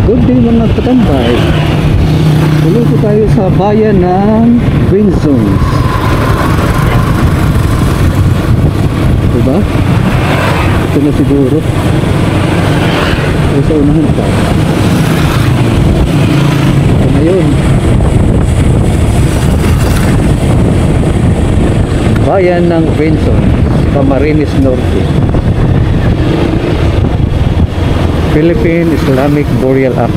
Good day mga katambay. Tuloy po tayo sa bayan ng Vinzons. Diba? Ito na siguro. O sa unahan pa. Ito na yun. Bayan ng Vinzons, Camarines Norte. Philippine Islamic Burial Act.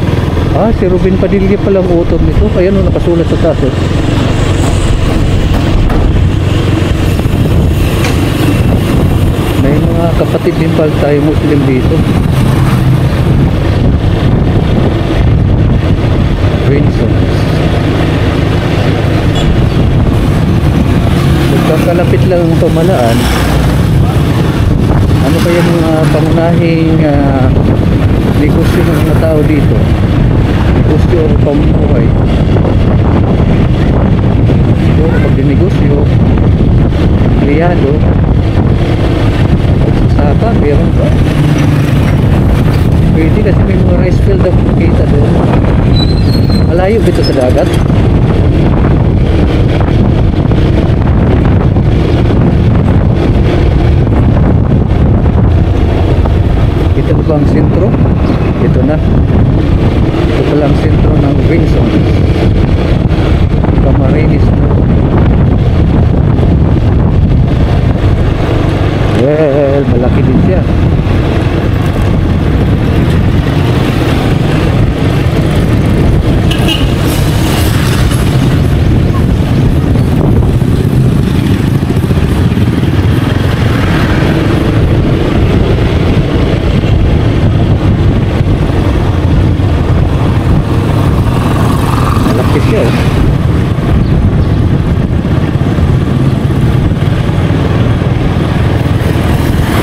Si Ruben Padilla pala ang author nito, kaya nung nakasulat sa taso. May mga kapatid din pala tayo Muslim dito. Vinzons. Magkakalapit lang ang pamalaan. Ano kaya mga pangunahing negosyo ng mga tao dito? Negosyo o pamumuhay? Siguro pag dinegosyo, kliyado, saka, meron pa. Pwede kasi may mga rice field na kita doon. Malayo dito sa dagat. Ito ba ang sentro? Ito na. Ito pala ang sentro ng Vinzons, Camarines Norte. Well, malaki din siya.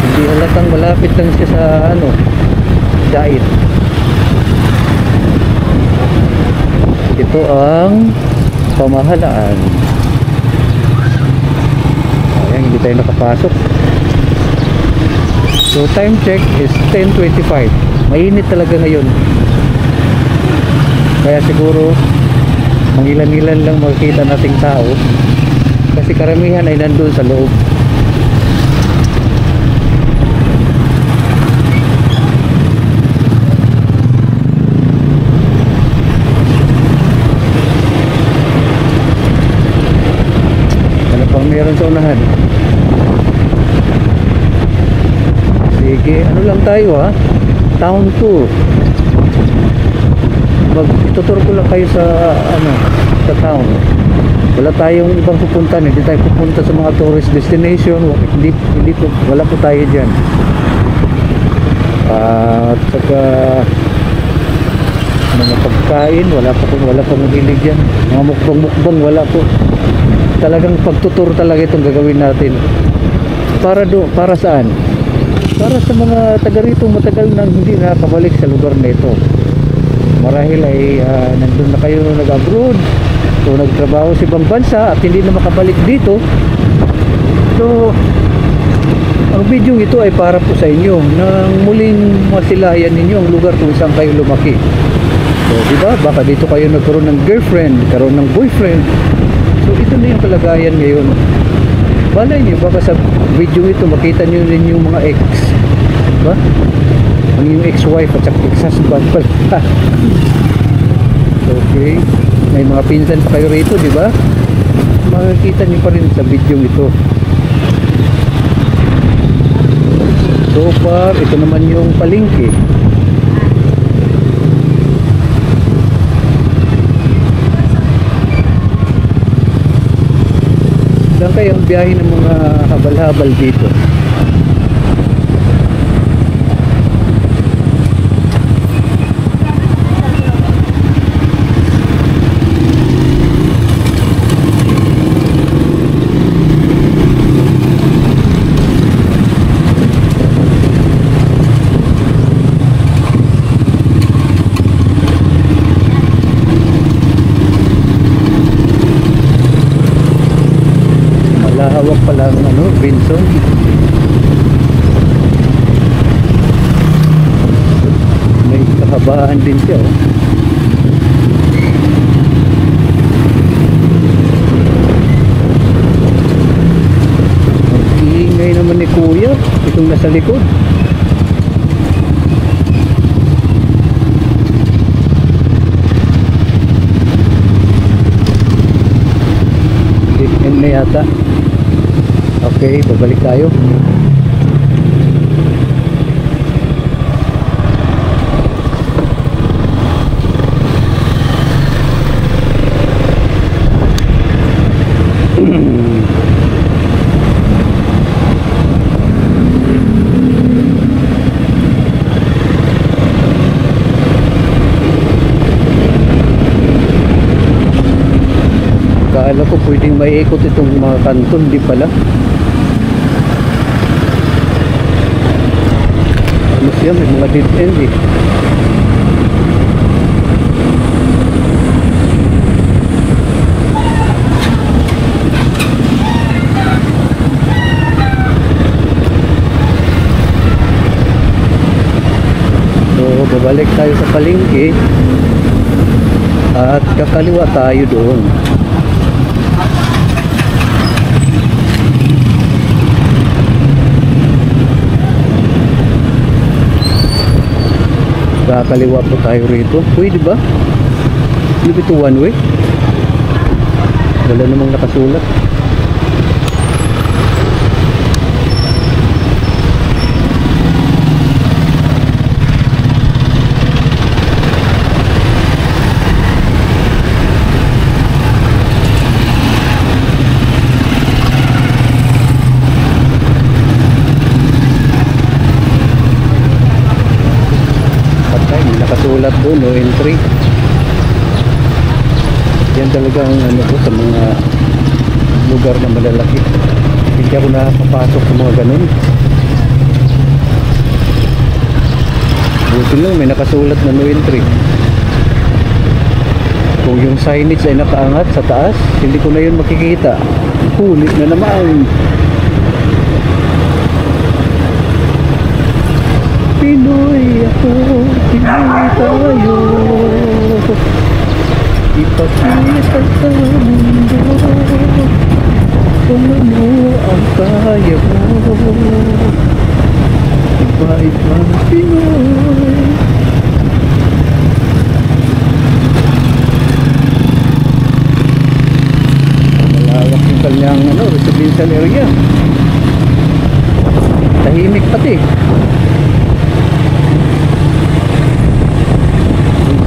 Hindi halatang malapit lang siya sa dait. Ito ang pamahalaan. Ayan, hindi tayo nakapasok. So time check is 10:25. Mainit talaga ngayon. Kaya siguro mangilan-ilan lang makikita nating tao kasi karamihan ay nandun sa loob. Ano pang meron sa unahan? Sige, ano lang tayo town tour. Ituturo ko lang kayo sa sa town. Wala tayong ibang pupuntahan, hindi tayo pupunta sa mga tourist destination. Wala po tayo dyan. At saka mga pagkain, wala pa mahilig dyan. Mga mukbang wala po. Talagang pagtuturo talaga itong gagawin natin. Para saan? Para sa mga taga rito matagal nang hindi nakabalik sa lugar na ito. Marahil ay nandun na kayo nag-abroad o nagtrabaho sa ibang bansa at hindi na makabalik dito. So ang video ito ay para po sa inyo nang muling masilayan ninyo ang lugar kung saan kayo lumaki. So diba, baka dito kayo nagkaroon ng girlfriend, karoon ng boyfriend. So ito na yung kalagayan ngayon. Balay nyo, baka sa video ito makita nyo rin yung mga ex, diba? Ang yung ex-wife at saka ex-husband pala. Okay, may mga pinsan pa kayo rito, di ba? Makikita niyo pa rin sa video ito. So far, ito naman yung palengke. Saan kayang biyahe ng mga habal-habal dito? Malahawak pala ang Vinzons. May bahan din siya, oh. Ang ingay naman ni kuya itong nasa likod. End na yata. Okay, babalik tayo. Akala ko pwedeng maiikot itong mga kanton, di pala. Ano siya, may mga dead end eh. So babalik tayo sa palengke at kakaliwa tayo doon. Kakaliwa po tayo rito. Pwede ba? Hindi ba ito one way? Wala namang nakasulat. Nakasulat doon, no entry. Yan talaga ang ano po sa mga lugar na malalaki. Hindi ako nakapasok sa mga ganun. Buti lang may nakasulat na no entry. Kung yung signage ay nakaangat sa taas, hindi ko na yun makikita. Kulit na naman. Pinoy ako, Pinoy tayo, ipakita sa mundo kung ano ang kaya mo. Iba-ibang Pinoy. Malawak yung kanyang residential area. Tahimik pati.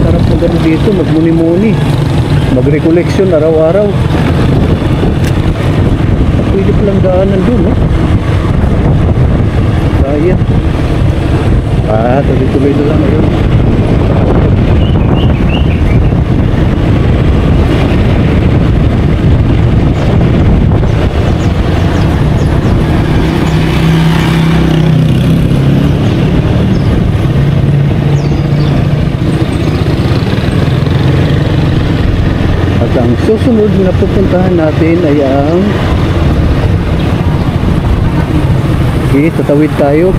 Sarap na gano'n dito, magmuni-muni, mag-recollection araw-araw. Pwede palang daanan dun, no? Kaya. Tuloy-tuloy na lang ngayon. Ang susunod na pupuntahan natin ay ang tatawid tayo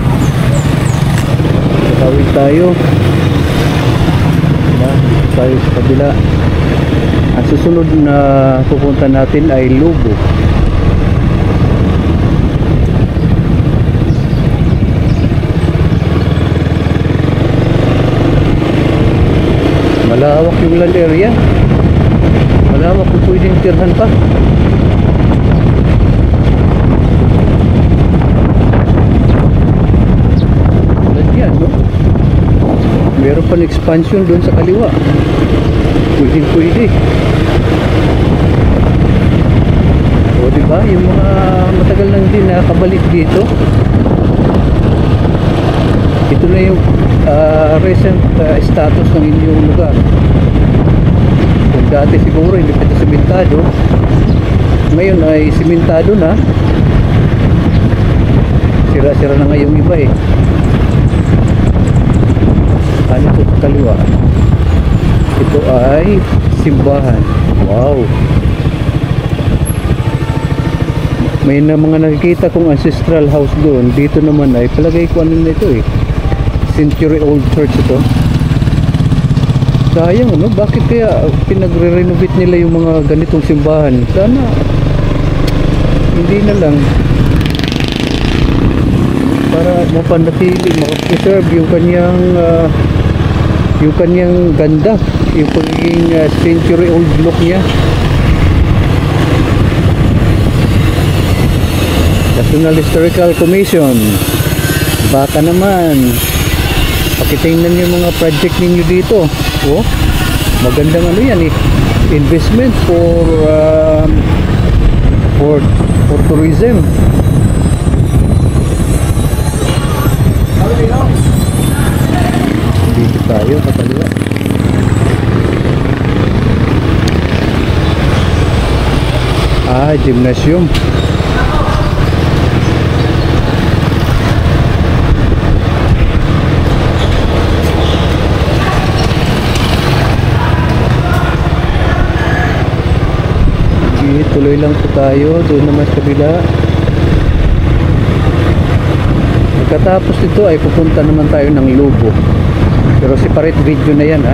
tayo sa kabila. Ang susunod na pupunta natin ay Lubo. Malawak yung land area. Malawak kung pwedeng tirhan pa. Yan, no? Meron pa expansion doon sa kaliwa. Pwede. O diba, yung mga matagal lang din nakabalik dito. Ito na yung recent status ng inyong lugar. Kung dati siguro hindi pa ito simentado, ngayon ay simentado na. Sira-sira na ngayong iba eh. Ano ito sa kaliwa? Ito ay simbahan. Wow! May na mga nakikita kong ancestral house doon. Dito naman ay palagay ko ano na ito eh, century old church ito. Sayang, ano? Bakit kaya pinagre-renovate nila yung mga ganitong simbahan? Sana hindi na lang, para mapanatili, makapreserve yung kanyang ganda, yung pagiging century old look niya. National Historical Commission, baka naman pakitingnan yung mga project ninyo dito. Oh, magandang ano yan eh, investment for tourism. Dito tayo kapaliwa. Gymnasium. Tuloy lang po tayo doon naman sa kabila. Pagkatapos nito ay pupunta naman tayo ng Lubo, pero separate video na yan ha.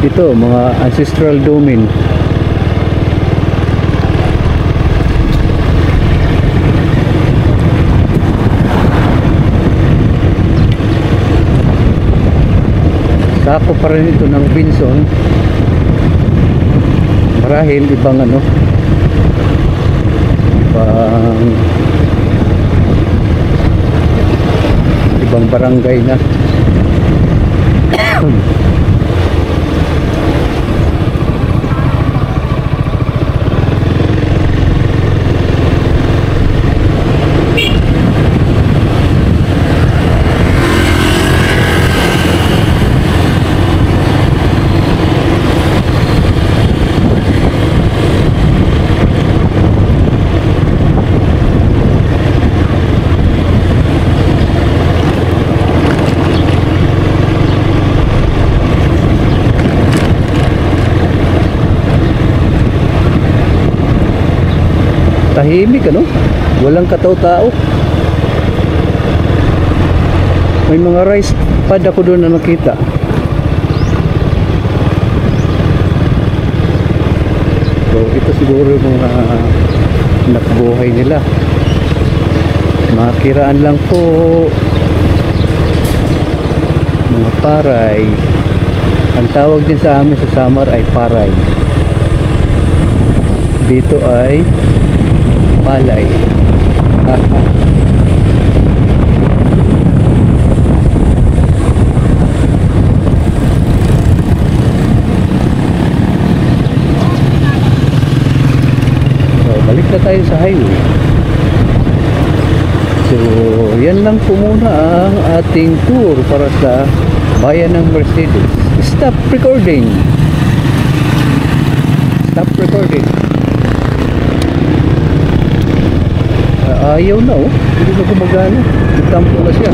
Ito mga ancestral domain. Sako pa rin ito ng Binson. Marahil ibang ano, ibang barangay na. Tahimik ano, walang katao-tao. May mga rice pad ako doon na nakita. So ito siguro yung mga nakbuhay nila. Makiraan lang po, mga paray. Ang tawag din sa amin sa Samar ay paray. Dito ay palay. So, balik na tayo sa highway. So, yan lang po muna ang ating tour para sa bayan ng Mercedes. Stop recording. Stop recording. Ayaw na oh, hindi na gumagana, nagtampo na siya.